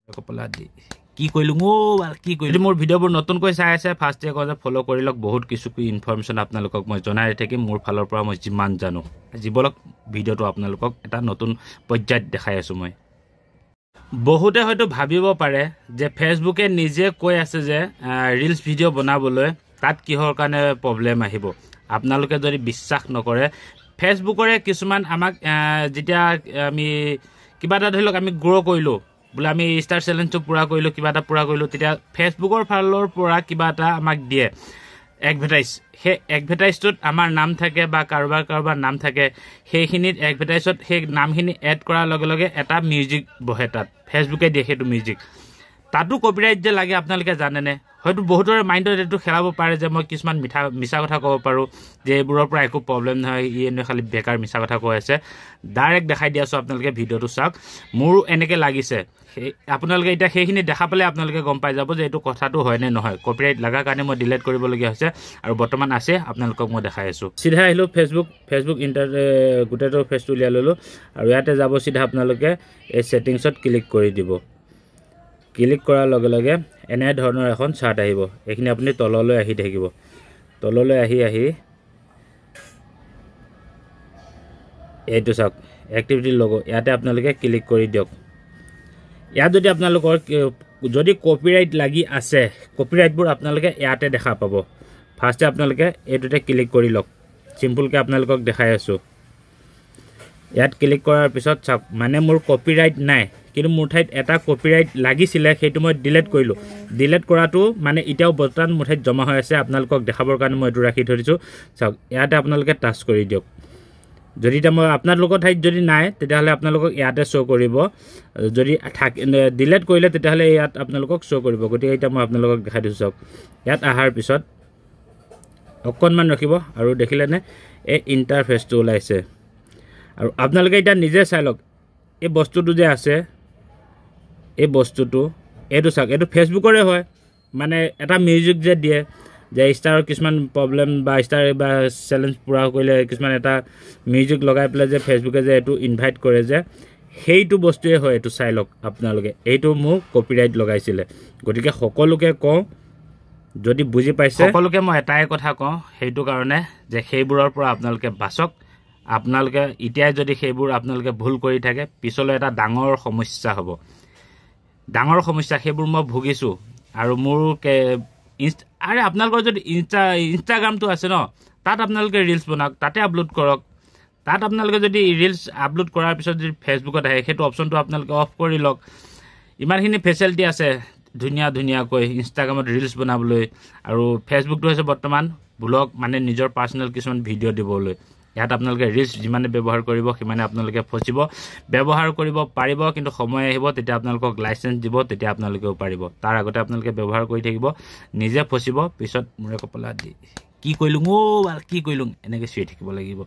কপলা দি কি কইলু কি কইলু মোৰ ভিডিঅ'বোৰ নতুনকৈ চাই আছে ফাৰ্ষ্ট কয় ফলো কৰি লওক বহুত কিছু ইনফৰমেশ্যন আপোনালোকক মই জনাই থাকিম মোৰ ফালৰ পৰা মই যিমান জানো জীৱলক ভিডিঅ'টো আপোনালোকক এটা নতুন পৰ্যায়ত দেখাই আছো মই বহুতে হয়তো ভাবিব পাৰে যে ফেসবুকে নিজে কৈ আছে যে ৰিলস ভিডিঅ' বনাবলৈ তাত কিহৰ কাৰণে প্ৰবলেম আহিব আপোনালোকে যদি বিশ্বাস নকৰে ফেসবুকৰে কিছুমান আমাক যেতিয়া আমি কিবা এটা ধৰি লওক আমি গ্ৰ কৰিলো বুলে আমি ষ্টাৰ চ্যালেঞ্জটো পুৰা কৰিলো কিবা এটা পুৰা কৰিলো তেতিয়া ফেসবুকৰ ফালৰ পৰা কিবা এটা আমাক দিয়ে এডভাৰটাইজ হে এডভাৰটাইজটোত আমাৰ নাম থাকে বা কাৰোবাৰ নাম থাকে সেইখিনিত এডভাৰটাইজত সেই নামখিনি এড কৰাৰ লগে লগে এটা মিউজিক বহে তাত ফেসবুকে দিয়ে সেইটো মিউজিক তাতো কপিৰাইট যে লাগে আপোনালোকে জানেনে হয়তো বহুতৰে মাইন্ডত এটো খেলাব পাৰে যে মই কিছুমান মিছা কথা ক'ব পাৰো যে এবোৰৰ পৰা একো প্ৰবলেম নহয় ই এনে খালি বেকাৰ মিছা কথা কৈ আছে ডাইৰেক্ট দেখাই দিয়াছো আপোনালোকে ভিডিঅ'টো চাওক মোৰ এনেকে লাগিছে আপোনালোকে এটা সেইখিনি দেখা পালে আপোনালোকে গম পাই যাব যে এটো কথাটো হয় নে নহয় কপিৰাইট লাগা কাৰণে মই ডিলিট কৰিব লগিয়া হৈছে আৰু বৰ্তমান আছে আপোনালোকক মই দেখাই আছো সিধা আহিলো ফেসবুক ইন্টাৰ গুটেটো ফেসটো উলিয়া ললো আৰু ইয়াতে যাব সিধা আপোনালোকে এই সেটিংছত ক্লিক কৰি দিব ক্লিক কৰাৰ লগে লগে এনে ধৰণৰ এখন চাৰ্ট আহিব এইখিনি আপুনি তললৈ আহি থাকিব তললৈ আহি এইটো চাওক এক্টিভিটি লোগো ইয়াতে আপোনালোকে ক্লিক কৰি দিয়ক ইয়াত যদি আপোনালোকৰ যদি কপিৰাইট লাগি আছে কপিৰাইটবোৰ আপোনালোকে ইয়াতে দেখা পাব ফাৰ্ষ্টে আপোনালোকে এইটোতে ক্লিক কৰি লওক সিম্পল কে আপোনালোকক দেখাই আছো ইয়াত ক্লিক কৰাৰ পিছত চাওক মানে মোৰ কপিৰাইট নাই কিন্তু মোৰ ঠাইত এটা কপিৰাইট লাগিছিলে সেইটো মই ডিলিট কৰিলো ডিলিট কৰাটো মানে এতিয়াও বৰ্তমান মোৰ ঠাইত জমা হৈ আছে আপোনালোকক দেখাবৰ কাৰণে মই এটো ৰাখি থৰিছো চাওক ইয়াতে আপোনালোকে টাচ কৰি দিয়ক যদি মই আপোনালোকৰ ঠাইত যদি নাই তেতিয়াহলে আপোনালোকক ইয়াতে শো কৰিব যদি ডিলিট কৰিলে তেতিয়াহলে ইয়াত আপোনালোকক শো কৰিব গতিকে এটা মই আপোনালোকক দেখাই দিছো চাওক ইয়াত আহাৰ পিছত অকনমান ৰাখিব আৰু দেখিলেনে এই ইন্টাৰফেসটো ওলাইছে আৰু আপোনালোকে এটা নিজে চাই লওক এই বস্তুটো যে আছে এই বস্তুটো এটো চাওক এটো ফেসবুকৰে হয় মানে এটা মিউজিক যে দিয়ে যে ষ্টাৰৰ কিছুমান প্ৰবলেম বা ষ্টাৰ বা চ্যালেঞ্জ পুৰা কৰিলে কিছুমান এটা মিউজিক লগাই পেলাই যে ফেসবুকে যে এটো ইনভাইট কৰে যে হেইটো বস্তুৱে হয় এটো চাই লওক আপোনালোকে এইটো মোক কপিৰাইট লগাইছিলে গতিকে সকলোকে কওঁ যদি বুজি পাইছে সকলোকে মই এটাই কথা কওঁ হেইটো কাৰণে যে হেইবোৰৰ পৰা আপোনালোকে বাচক আপোনালোকে ইতিয়াই যদি হেইবোৰ আপোনালোকে ভুল কৰি থাকে পিছলৈ এটা ডাঙৰ সমস্যা হ'ব ডাঙৰ সমস্যা হেইবোৰ মই ভুগিছো আৰু মোৰ আৰে আপোনালোকৰ যদি ইনষ্টাগ্ৰামটো আছে ন তাত আপোনালোকে ৰিলস বনাওক তাতে আপলোড কৰক তাত আপোনালোকে যদি ৰিলস আপলোড কৰাৰ পিছত যদি ফেসবুকত আহে হেতু অপচনটো আপোনালোকে অফ কৰি লওক ইমানখিনি ফেসিলিটি আছে ধুনিয়া কৈ ইনষ্টাগ্ৰামত ৰিলস বনাবলৈ আৰু ফেসবুকটো হৈছে বৰ্তমান ব্লগ মানে নিজৰ পাৰ্সোনাল কিছুমান ভিডিঅ' দিবলৈ ইয়াত আপোনালোকে ৰিলস যিমানে ব্যৱহাৰ কৰিব সিমানে আপোনালোকে ফচিব ব্যৱহাৰ কৰিব পাৰিব কিন্তু সময় আহিব তেতিয়া আপোনালোকক লাইসেন্স দিব তেতিয়া আপোনালোকেও পাৰিব তাৰ আগতে আপোনালোকে ব্যৱহাৰ কৰি থাকিব নিজে ফচিব পিছত মুৰে কপলা দি কি কইলু এনেকে চিঞৰি থাকিব লাগিব